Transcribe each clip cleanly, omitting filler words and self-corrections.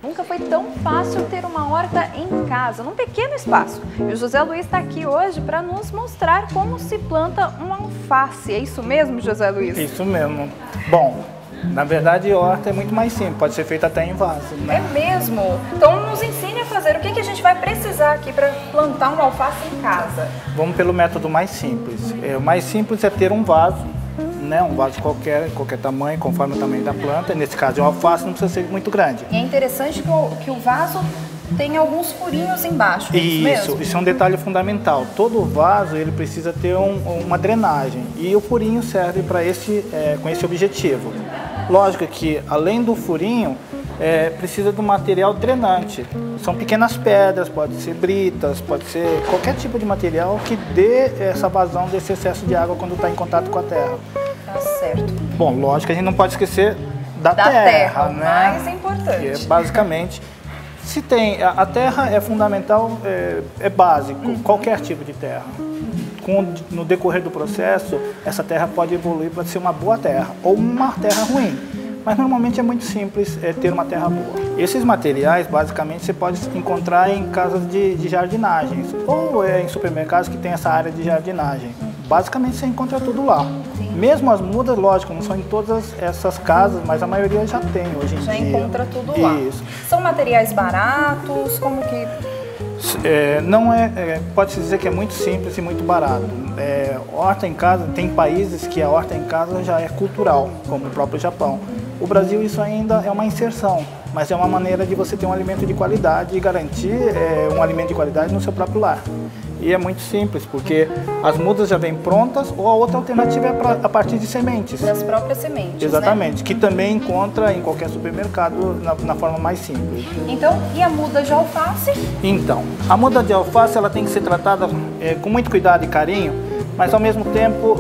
Nunca foi tão fácil ter uma horta em casa, num pequeno espaço. E o José Luiz está aqui hoje para nos mostrar como se planta uma alface. É isso mesmo, José Luiz? Isso mesmo. Bom, na verdade, a horta é muito mais simples, pode ser feita até em vaso, né? É mesmo? Então nos ensine a fazer. O que a gente vai precisar aqui para plantar uma alface em casa? Vamos pelo método mais simples. O mais simples é ter um vaso, né? Um vaso qualquer tamanho, conforme o tamanho da planta. Nesse caso, uma alface não precisa ser muito grande. E é interessante que o vaso tem alguns furinhos embaixo. Isso é um detalhe fundamental. Todo vaso ele precisa ter uma drenagem e o furinho serve para com esse objetivo. Lógico que além do furinho precisa de um material drenante. São pequenas pedras, pode ser britas, pode ser qualquer tipo de material que dê essa vazão desse excesso de água quando está em contato com a terra. Tá certo. Bom, lógico que a gente não pode esquecer da terra, né? Mais importante. Que é basicamente, se tem a terra é fundamental, é básico, qualquer tipo de terra. No decorrer do processo, essa terra pode evoluir para ser uma boa terra ou uma terra ruim. Mas normalmente é muito simples ter uma terra boa. Esses materiais, basicamente, você pode encontrar em casas de jardinagens ou em supermercados que tem essa área de jardinagem. Basicamente, você encontra tudo lá. Sim. Mesmo as mudas, lógico, não são em todas essas casas, mas a maioria já tem hoje em dia. Já encontra tudo lá. Isso. São materiais baratos? Como que... Pode-se dizer que é muito simples e muito barato. Horta em casa, tem países que a horta em casa já é cultural, como o próprio Japão. O Brasil isso ainda é uma inserção, mas é uma maneira de você ter um alimento de qualidade e garantir um alimento de qualidade no seu próprio lar. E é muito simples, porque as mudas já vêm prontas ou a outra alternativa é a partir de sementes. Das próprias sementes, exatamente, né? Que também encontra em qualquer supermercado na forma mais simples. Então, e a muda de alface? Então, a muda de alface ela tem que ser tratada com muito cuidado e carinho, mas ao mesmo tempo,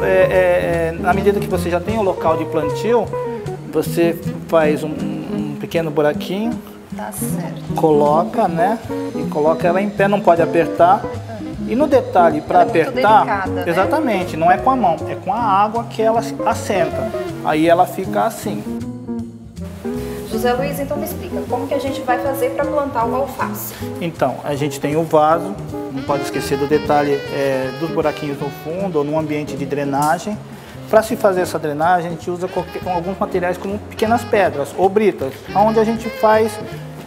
na medida que você já tem o local de plantio, você faz um pequeno buraquinho, tá certo. Coloca, né? E coloca ela em pé, não pode apertar. E no detalhe, para apertar, delicada, exatamente, não é com a mão, é com a água que ela assenta. Aí ela fica assim. José Luiz, então me explica, como que a gente vai fazer para plantar uma alface? Então, a gente tem o vaso, não pode esquecer do detalhe dos buraquinhos no fundo ou no ambiente de drenagem. Para se fazer essa drenagem, a gente usa alguns materiais como pequenas pedras ou britas, onde a gente faz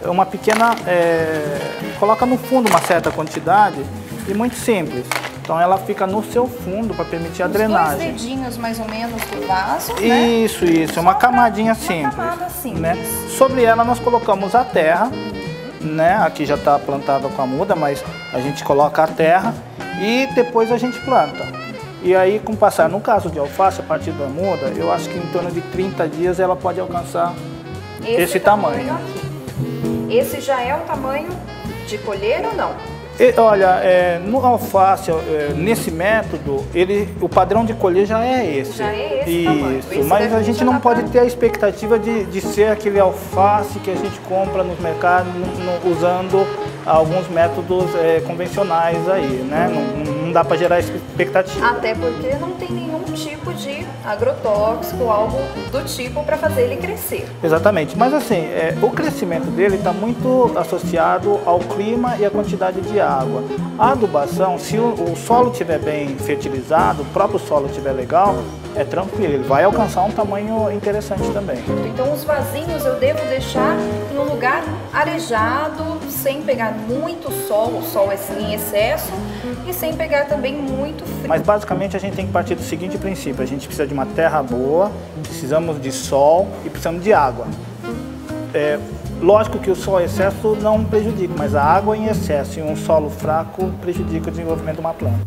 uma pequena... coloca no fundo uma certa quantidade e muito simples. Então ela fica no seu fundo para permitir a drenagem. 2 dedinhos mais ou menos do vaso, né? Isso, é uma camadinha simples. Uma camada simples. Né? Sobre ela nós colocamos a terra, né? Aqui já está plantada com a muda, mas a gente coloca a terra e depois a gente planta. E aí, com o passar, no caso de alface, a partir da muda, eu acho que em torno de 30 dias ela pode alcançar esse tamanho. Aqui. Esse já é o tamanho de colher ou não? Olha, no alface, nesse método, o padrão de colher já é esse. Já é esse tamanho. Isso, mas a gente não pode ter a expectativa de ser aquele alface que a gente compra nos mercados usando alguns métodos convencionais aí, né? Não dá para gerar expectativa. Até porque não tem nenhum tipo de agrotóxico, algo do tipo para fazer ele crescer. Exatamente, mas assim, o crescimento dele está muito associado ao clima e à quantidade de água. A adubação, se o solo estiver bem fertilizado, o próprio solo estiver legal, é tranquilo, ele vai alcançar um tamanho interessante também. Então os vasinhos eu devo deixar num lugar arejado, sem pegar muito sol, o sol em excesso, e sem pegar também muito frio. Mas basicamente a gente tem que partir do seguinte princípio: a gente precisa de uma terra boa, precisamos de sol e precisamos de água. Lógico que o sol em excesso não prejudica, mas a água em excesso e um solo fraco prejudica o desenvolvimento de uma planta.